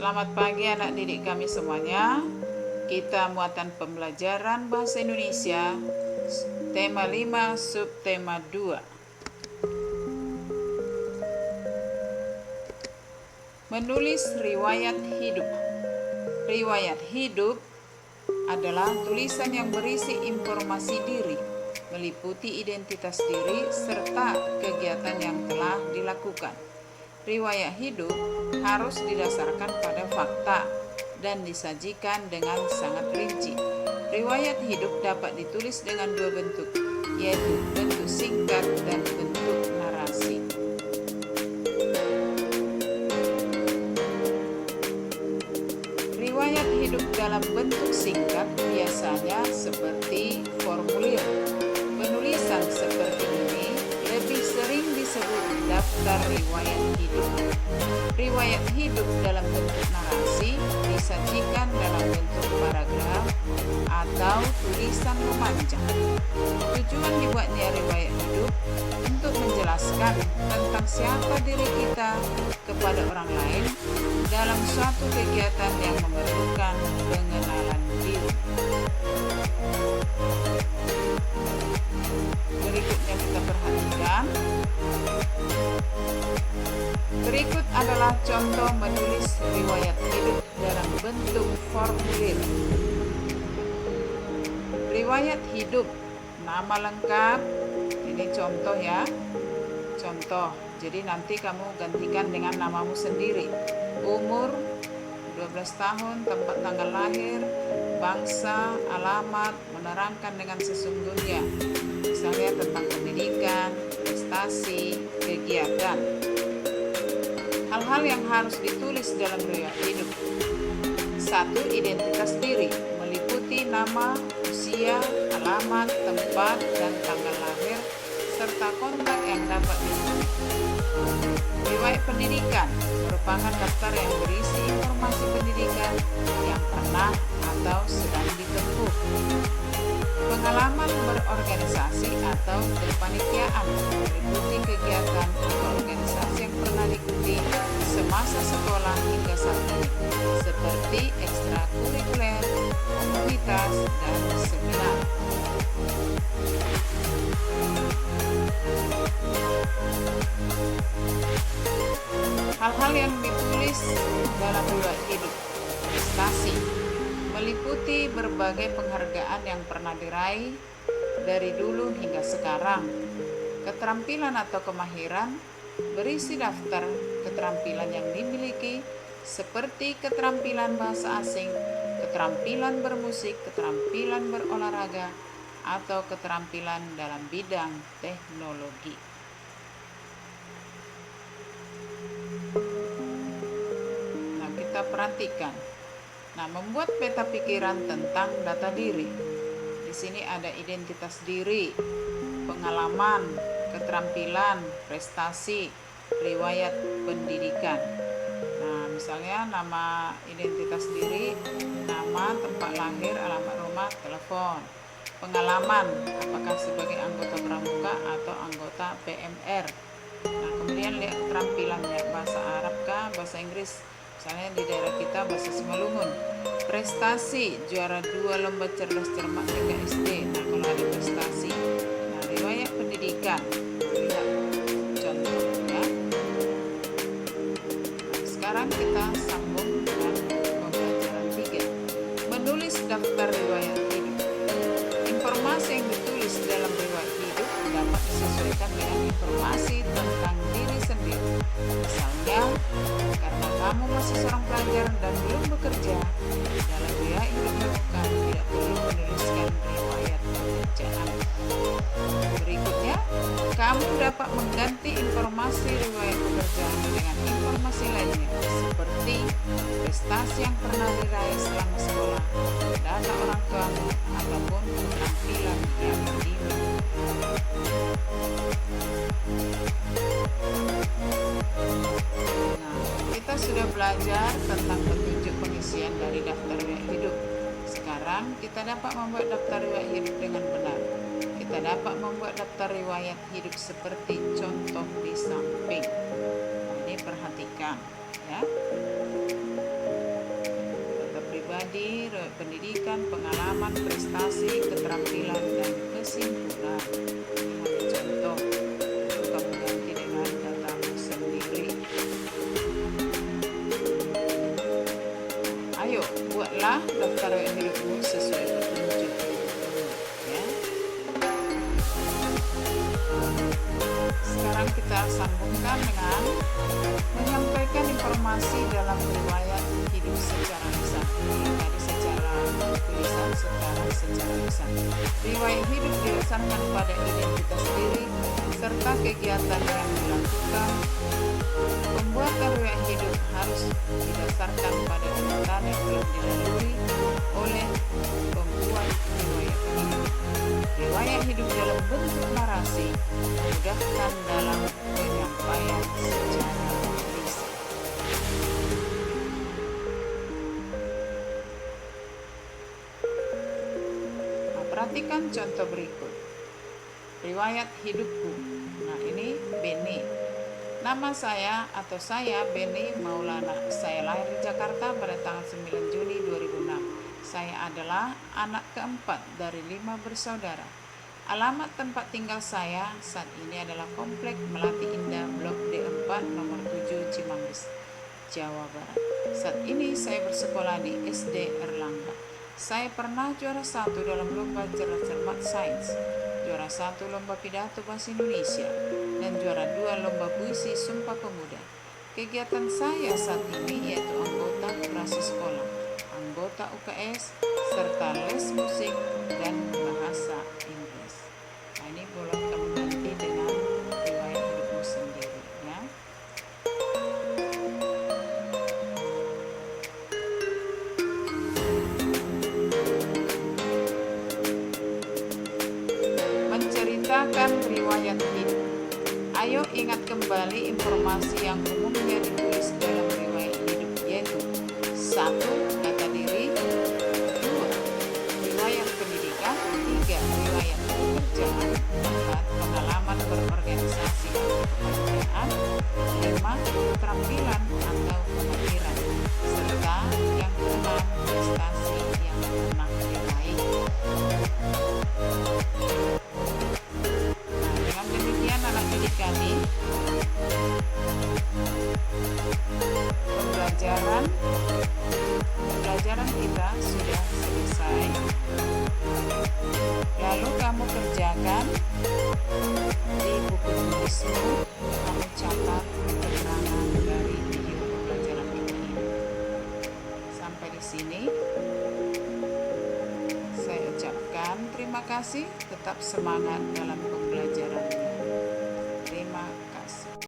Selamat pagi anak didik kami semuanya. Kita muatan pembelajaran bahasa Indonesia tema 5 subtema 2. Menulis riwayat hidup. Riwayat hidup adalah tulisan yang berisi informasi diri, meliputi identitas diri serta kegiatan yang telah dilakukan. Riwayat hidup harus didasarkan pada fakta dan disajikan dengan sangat rinci. Riwayat hidup dapat ditulis dengan dua bentuk, yaitu bentuk singkat dan bentuk narasi. Riwayat hidup dalam bentuk singkat biasanya seperti formulir. Penulisan seperti ini lebih sering disebut daftar riwayat hidup. Riwayat hidup dalam bentuk narasi disajikan dalam bentuk paragraf atau tulisan memanjang. Tujuan dibuatnya riwayat hidup untuk menjelaskan tentang siapa diri kita kepada orang lain dalam suatu kegiatan yang memerlukan pengenalan diri. Berikutnya kita perhatikan. Berikut adalah contoh menulis riwayat hidup dalam bentuk formulir. Riwayat hidup, nama lengkap, ini contoh ya. Contoh, jadi nanti kamu gantikan dengan namamu sendiri. Umur 12 tahun, tempat tanggal lahir, bangsa, alamat, menerangkan dengan sesungguhnya. Misalnya tentang pendidikan, prestasi, kegiatan. Hal-hal yang harus ditulis dalam riwayat hidup. 1. Identitas diri, meliputi nama, usia, alamat, tempat, dan tanggal lahir, serta kontak yang dapat dihubungi. Riwayat pendidikan merupakan daftar yang berisi informasi pendidikan yang pernah atau sedang ditempuh. Pengalaman berorganisasi atau kepanitiaan meliputi kegiatan atau organisasi yang pernah diikuti semasa sekolah hingga saat ini, seperti ekstrakurikuler, komunitas, dan seminar. Hal-hal yang ditulis dalam riwayat hidup. Prestasi meliputi berbagai penghargaan yang pernah diraih dari dulu hingga sekarang. Keterampilan atau kemahiran berisi daftar keterampilan yang dimiliki seperti keterampilan bahasa asing, keterampilan bermusik, keterampilan berolahraga, atau keterampilan dalam bidang teknologi. Nah, kita perhatikan. Nah, membuat peta pikiran tentang data diri. Di sini ada identitas diri, pengalaman, keterampilan, prestasi, riwayat pendidikan. Nah, misalnya nama identitas diri, nama, tempat lahir, alamat rumah, telepon. Pengalaman, apakah sebagai anggota pramuka atau anggota PMR. Nah, kemudian lihat keterampilannya, bahasa Arab kah, bahasa Inggris. Misalnya di daerah kita bahasa Simalungun. Prestasi, juara 2 lomba cerdas cermat tingkat SD. Nah, kalau ada prestasi. Nah, riwayat pendidikan, lihat contohnya. Nah, sekarang kita sambung dengan pembelajaran 3. Menulis daftar riwayat hidup. Informasi yang ditulis dalam riwayat hidup dapat disesuaikan dengan informasi tentang diri sendiri. Misalnya, karena kamu masih seorang pelajar dan belum bekerja, dalam riwayat hidupmu kamu tidak perlu menuliskan riwayat pekerjaan. Berikutnya, kamu dapat mengganti informasi riwayat pekerjaan dengan informasi lainnya, seperti prestasi yang pernah diraih selama sekolah, data orang tuamu, ataupun keterampilan yang dimiliki. Nah, kita sudah belajar tentang petunjuk pengisian dari daftar riwayat hidup. Sekarang kita dapat membuat daftar riwayat hidup dengan benar. Kita dapat membuat daftar riwayat hidup seperti contoh di samping. Ini perhatikan ya. sambungkan dengan menyampaikan informasi dalam riwayat hidup secara lisan. Tadi secara tulisan, sekarang secara lisan. Riwayat hidup didasarkan pada identitas diri serta kegiatan yang dilakukan. Pembuatan riwayat hidup harus didasarkan pada kenyataan yang telah dilalui oleh pembuat riwayat hidup. Riwayat hidup dalam bentuk narasi memudahkan dalam penyampaian secara lisan. Nah, perhatikan contoh berikut. Riwayat hidupku. Nah, ini Beni. Nama saya Beni Maulana. Saya lahir di Jakarta pada tanggal 9 Juni 2006. Saya adalah anak keempat dari 5 bersaudara. Alamat tempat tinggal saya saat ini adalah Komplek Melati Indah, Blok D4, nomor 7, Cimanggis, Jawa Barat. Saat ini saya bersekolah di SD Erlangga. Saya pernah juara 1 dalam lomba cermat sains, juara 1 lomba pidato bahasa Indonesia, dan juara 2 lomba puisi Sumpah Pemuda. Kegiatan saya saat ini yaitu anggota kurasi sekolah, anggota UKS, serta les musik dan bahasa Inggris. Nah, ini boleh kamu ganti dengan riwayat hidupmu sendiri, ya. Menceritakan riwayat hidup. Ayo ingat kembali informasi yang umumnya ditulis dalam riwayat hidup, yaitu 1. Data diri, 2. Riwayat pendidikan, 3. Riwayat pekerjaan, 4. Pengalaman berorganisasi atau kepanitiaan, 5. Keterampilan atau kemampiran, serta yang ke-6 prestasi yang pernah diraih. Nah, dengan demikian anak didik kami, pembelajaran kita sudah selesai. Lalu kamu kerjakan di buku tulismu, kamu catat keterangan dari video pembelajaran kita ini. Sampai di sini saya ucapkan terima kasih, tetap semangat dalam pembelajaran.